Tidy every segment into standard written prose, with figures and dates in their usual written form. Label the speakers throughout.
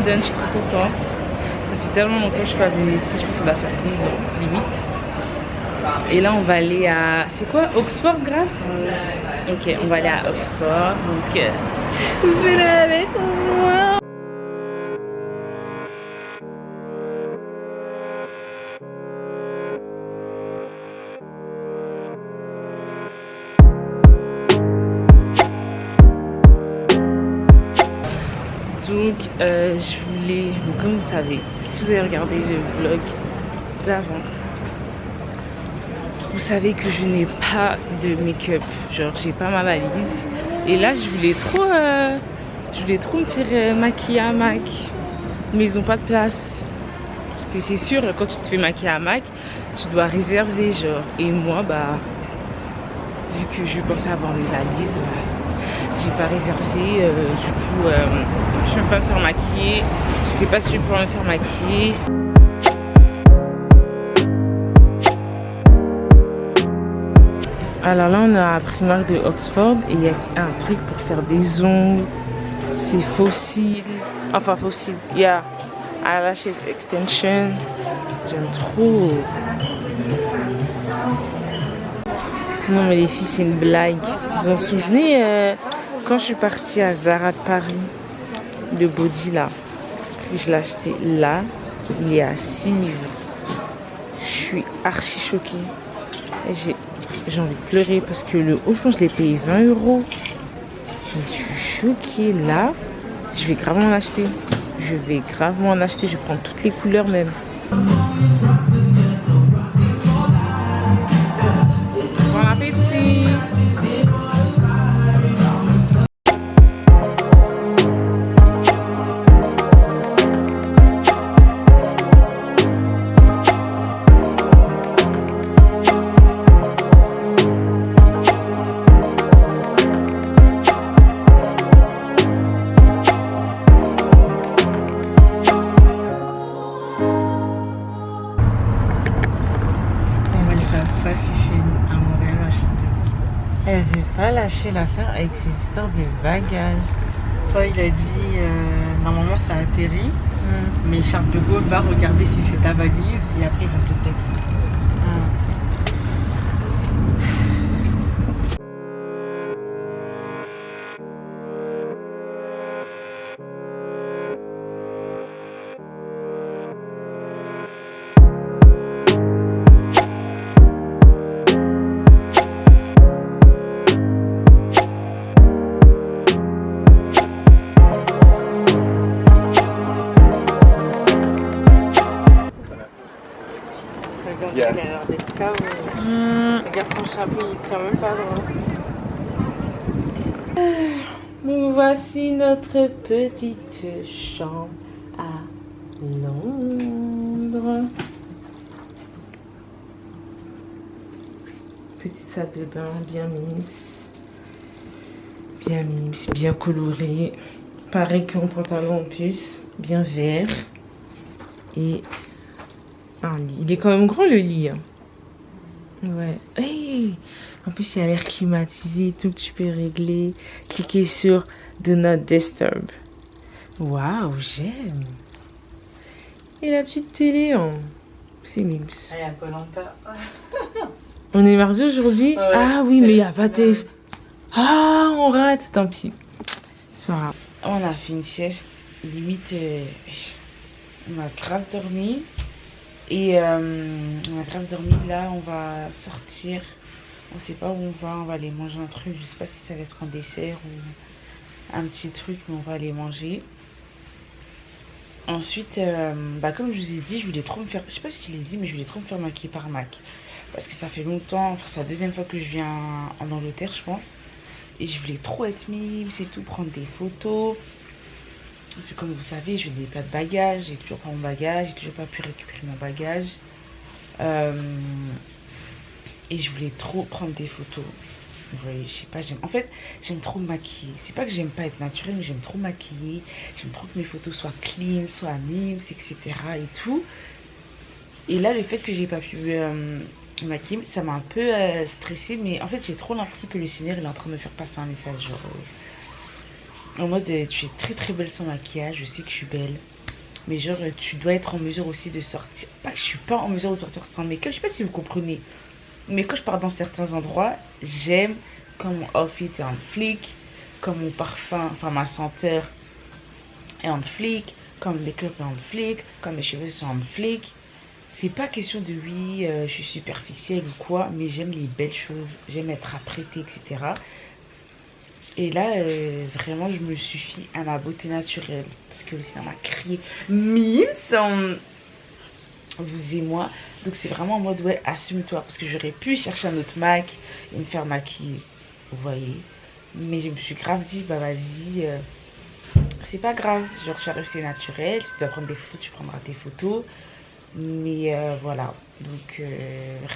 Speaker 1: London, je suis trop contente. Ça fait tellement longtemps que je suis pas venue ici, je pense que ça va faire 10 ans, limite. Et là, on va aller à... C'est quoi? Oxford, Grace? Ok, on va aller à Oxford, donc... venez avec moi. Donc, je voulais... Bon, comme vous savez, si vous avez regardé le vlog d'avant, vous savez que je n'ai pas de make-up, genre j'ai pas ma valise. Et là je voulais trop me faire maquiller à Mac, mais ils ont pas de place. Parce que c'est sûr, quand tu te fais maquiller à Mac, tu dois réserver genre. Et moi bah, vu que je pensais avoir mes valises, bah, j'ai pas réservé. Du coup, je ne peux pas me faire maquiller. Je sais pas si je vais pouvoir me faire maquiller. Alors là, on est à Primark de Oxford et il y a un truc pour faire des ongles. C'est fossile. Enfin, fossile. Il y a eyelash extension. J'aime trop. Non, mais les filles, c'est une blague. Vous vous souvenez quand je suis partie à Zara de Paris, le body là, je l'ai acheté là, il est à 6 livres. Je suis archi choquée. J'ai envie de pleurer parce que le haut, je pense que je l'ai payé 20 €. Je suis choquée là. Je vais grave en acheter. Je vais prendre toutes les couleurs même. Bon appétit! Elle veut pas lâcher l'affaire avec ses histoires de bagages.
Speaker 2: Toi, il a dit normalement ça atterrit, mais Charles de Gaulle va regarder si c'est ta valise et après il va te texter. Il a l'air d'être calme. Regarde son chapeau, il tient même pas droit.
Speaker 1: Nous voici notre petite chambre à Londres. Petite salle de bain bien mims. Bien mims, bien colorée. Pareil que mon pantalon en plus, bien vert. Et un lit. Il est quand même grand le lit. Hein. Ouais. Hey, en plus, il a l'air climatisé et tout. Tu peux régler. Cliquez sur Do Not Disturb. Waouh, j'aime. Et la petite télé, hein. C'est mimes.
Speaker 2: Ah, il y a Koh-Lanta.
Speaker 1: On est mardi aujourd'hui. Ouais, ah oui, mais il n'y a pas de téléphone. Ah, on rate. Tant pis. C'est pas grave. On a fait une sieste. Limite, on a grave dormi. Et on a grave dormi. Là, on va sortir. On sait pas où on va aller manger un truc. Je sais pas si ça va être un dessert ou un petit truc, mais on va aller manger. Ensuite, comme je vous ai dit, je voulais trop me faire... Je sais pas si je l'ai dit, mais je voulais trop me faire maquiller par Mac. Parce que ça fait longtemps, enfin c'est la deuxième fois que je viens en Angleterre, je pense. Et je voulais trop être mimes et tout, prendre des photos. Parce que comme vous savez, je n'ai pas de bagage, j'ai toujours pas mon bagage, j'ai toujours pas pu récupérer mon bagage. Et je voulais trop prendre des photos. Ouais, je sais pas, j'aime trop me maquiller. C'est pas que j'aime pas être naturelle, mais j'aime trop maquiller. J'aime trop que mes photos soient clean, soient mimes, etc. et tout. Et là, le fait que j'ai pas pu maquiller, ça m'a un peu stressée. Mais en fait, j'ai trop l'impression que le Seigneur il est en train de me faire passer un message. Genre, en mode, tu es très très belle sans maquillage, je sais que je suis belle. Mais genre, tu dois être en mesure aussi de sortir. Pas que je suis pas en mesure de sortir sans make-up, je sais pas si vous comprenez. Mais quand je pars dans certains endroits, j'aime quand mon outfit est en flic, quand mon parfum, enfin ma senteur est en flic, quand le make-up est en flic, quand mes cheveux sont en flic. C'est pas question de oui, je suis superficielle ou quoi, mais j'aime les belles choses, j'aime être apprêtée, etc. Et là, vraiment, je me suffis à ma beauté naturelle. Parce que le cinéma m'a crié Mims, vous et moi. Donc c'est vraiment en mode, ouais, assume-toi. Parce que j'aurais pu chercher un autre Mac et me faire maquiller, vous voyez. Mais je me suis grave dit, bah vas-y, c'est pas grave. Genre, je suis restée naturelle. Si tu dois prendre des photos, tu prendras tes photos. Mais voilà. Donc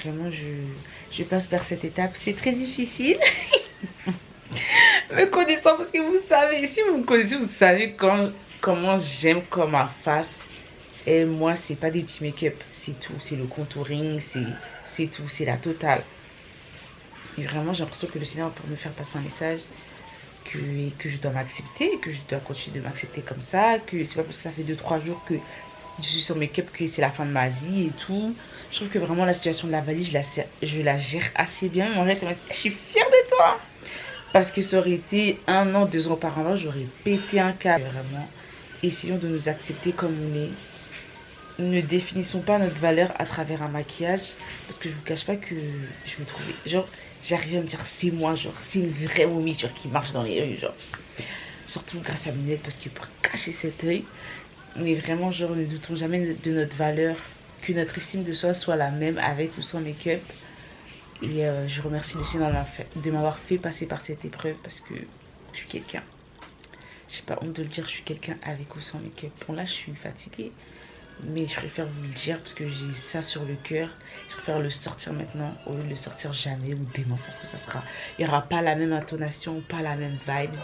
Speaker 1: vraiment, je passe vers cette étape. C'est très difficile. Me connaissant, parce que vous savez, si vous me connaissez, vous savez comment j'aime comme ma face. Et moi, c'est pas des petits make-up, c'est tout. C'est le contouring, c'est tout, c'est la totale. Et vraiment, j'ai l'impression que le cinéma pour me faire passer un message que je dois m'accepter, que je dois continuer de m'accepter comme ça, que c'est pas parce que ça fait 2-3 jours que je suis sur make-up que c'est la fin de ma vie et tout. Je trouve que vraiment la situation de la valise, je la gère assez bien. Mon mec m'a dit, je suis fière de toi. Parce que ça aurait été 1 an, 2 ans auparavant, j'aurais pété un câble. Vraiment, essayons de nous accepter comme on est. Ne définissons pas notre valeur à travers un maquillage. Parce que je vous cache pas que je me trouvais... Genre, j'arrive à me dire, c'est moi, genre, c'est une vraie momie, genre, qui marche dans les rues, genre. Surtout grâce à mes lunettes, parce que pour cacher cet œil. Mais vraiment, genre, ne doutons jamais de notre valeur. Que notre estime de soi soit la même avec ou sans make-up. Et je remercie le ciel de m'avoir fait passer par cette épreuve parce que je suis quelqu'un. Je sais pas honte de le dire, je suis quelqu'un avec ou sans make-up. Bon là je suis fatiguée, mais je préfère vous le dire parce que j'ai ça sur le cœur. Je préfère le sortir maintenant au lieu de le sortir jamais ou demain. Il n'y aura pas la même intonation, pas la même vibes.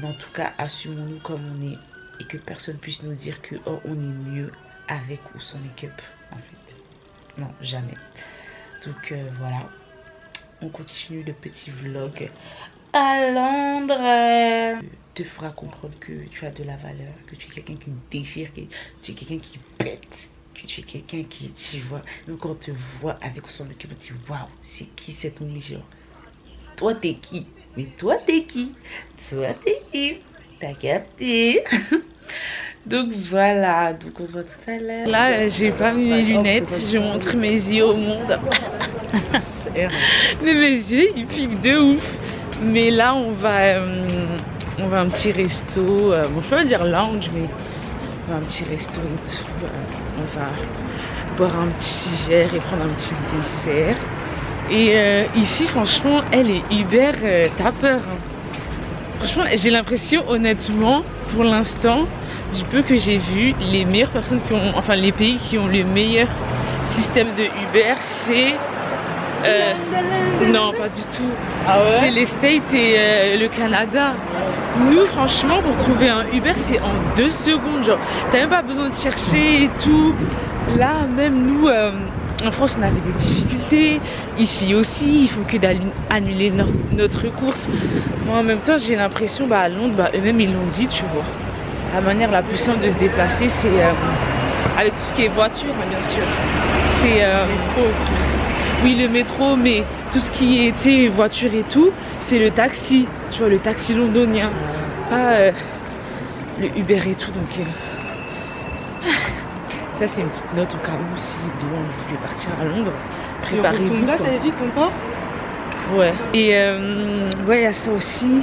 Speaker 1: Mais en tout cas, assumons-nous comme on est et que personne puisse nous dire que oh, on est mieux avec ou sans make-up en fait. Non, jamais. Donc voilà, on continue le petit vlog à Londres. Te fera comprendre que tu as de la valeur, que tu es quelqu'un qui déchire, que tu es quelqu'un qui pète, que tu es quelqu'un qui, tu vois, donc quand on te voit avec son make-up, on te dit waouh, c'est qui cette momie, genre, toi t'es qui? Mais toi t'es qui? Toi t'es qui? T'as capté? Donc voilà, donc on se voit tout à l'heure. Là, j'ai pas mis mes lunettes, je montre mes yeux au monde. Mais mes yeux, ils piquent de ouf. Mais là, on va à un petit resto. Bon, je peux pas dire lounge, mais on va à un petit resto et tout. On va boire un petit verre et prendre un petit dessert. Et ici, franchement, elle est hyper tapeur. Franchement, j'ai l'impression, honnêtement, pour l'instant, du peu que j'ai vu, les meilleures personnes qui ont, enfin les pays qui ont le meilleur système de Uber, c'est non, pas du tout. Ah ouais, c'est les States et le Canada. Nous, franchement, pour trouver un Uber, c'est en 2 secondes. Genre, t'as même pas besoin de chercher et tout. Là, même nous, en France, on avait des difficultés. Ici aussi, il faut que d'annuler notre course. Moi, en même temps, j'ai l'impression, à Londres, eux-mêmes, ils l'ont dit, tu vois. La manière la plus simple de se déplacer, c'est avec tout ce qui est voiture, bien sûr. C'est métro aussi. Oui, le métro, mais tout ce qui est voiture et tout, c'est le taxi. Tu vois, le taxi londonien. Pas le Uber et tout. Donc, ça, c'est une petite note au cas où si demain on voulait partir à Londres. Préparez-vous.
Speaker 2: Là, t'avais dit ton port?
Speaker 1: Ouais. Et ouais, il y a ça aussi.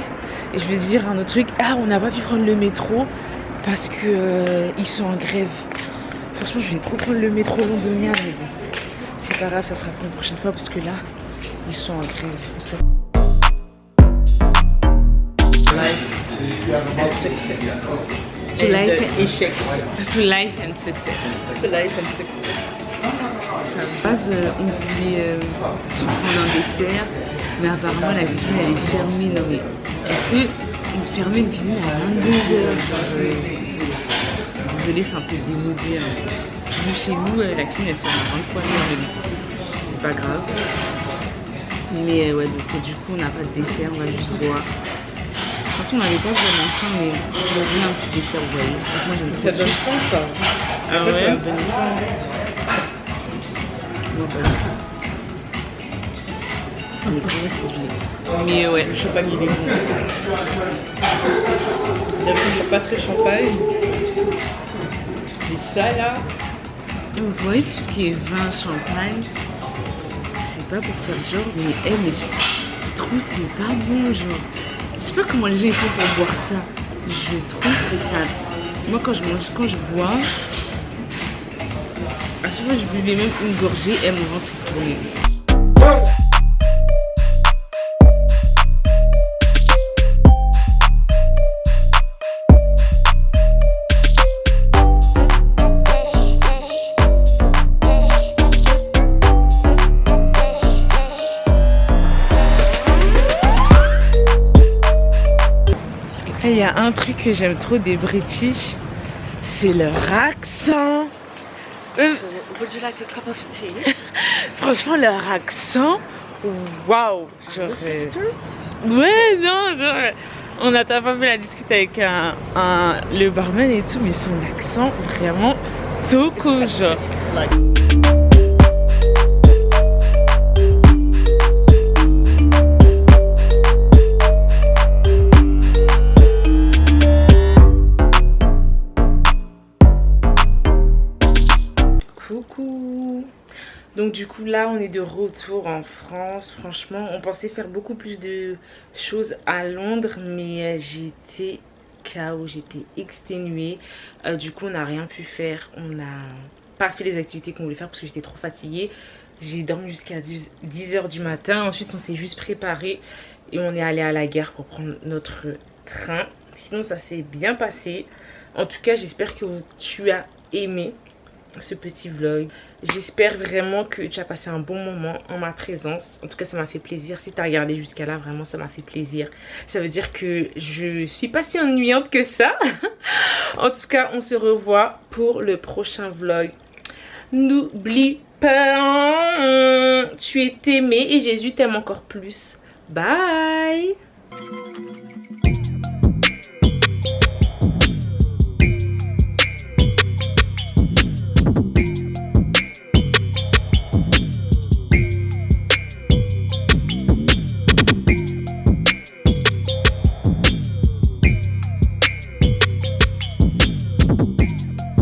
Speaker 1: Et je vais dire un autre truc. Ah, on n'a pas pu prendre le métro. Parce que ils sont en grève. Franchement, je vais trop prendre le métro londonien, mais bon, c'est pas grave, ça sera pour une prochaine fois parce que là, ils sont en grève. To life and success. À la base, on voulait se prendre un dessert, mais apparemment la cuisine elle est fermée. Non mais est-ce que fermer une cuisine à 22h? Désolée, c'est un peu démodé. Nous, chez nous, la cuisine elle se ferme à 23h. C'est pas grave. Mais ouais, donc du coup, on n'a pas de dessert, on va juste boire. Je pense on n'avait pas vraiment faim, mais j'ai rien un petit dessert, vous voyez. Moi, j'aime trop
Speaker 2: Ça donne faim, ça.
Speaker 1: Ah
Speaker 2: Après,
Speaker 1: ouais?
Speaker 2: ça va donner faim.
Speaker 1: Non, pas du tout. On est crevé, c'est gelé. Mais ouais.
Speaker 2: Le champagne, il est bon. Il y a pas très champagne. Et ça, là.
Speaker 1: Et vous voyez, tout ce qui est vin, champagne, c'est pas pour faire genre, mais je trouve que c'est pas bon, genre. Je sais pas comment les gens ils font pour boire ça. Je trouve que ça. Moi, quand je bois, à chaque fois que je buvais même une gorgée, elle me rend tout tourner. Il y a un truc que j'aime trop des British, c'est leur accent.
Speaker 2: Would you like a cup of tea?
Speaker 1: Franchement, leur accent, waouh!
Speaker 2: We're sisters?
Speaker 1: Ouais, non, genre, on n'a pas fait la discute avec le barman et tout, mais son accent, vraiment, tout cool, genre.
Speaker 2: Like.
Speaker 1: Coucou. Donc du coup là on est de retour en France. Franchement on pensait faire beaucoup plus de choses à Londres, mais j'étais KO, j'étais exténuée. Du coup on n'a rien pu faire, on n'a pas fait les activités qu'on voulait faire parce que j'étais trop fatiguée. J'ai dormi jusqu'à 10h du matin. Ensuite on s'est juste préparé et on est allé à la gare pour prendre notre train. Sinon ça s'est bien passé. En tout cas j'espère que tu as aimé ce petit vlog. J'espère vraiment que tu as passé un bon moment en ma présence. En tout cas ça m'a fait plaisir. Si tu as regardé jusqu'à là, vraiment ça m'a fait plaisir. Ça veut dire que je suis pas si ennuyante que ça. En tout cas on se revoit pour le prochain vlog. N'oublie pas, tu es aimé et Jésus t'aime encore plus. Bye.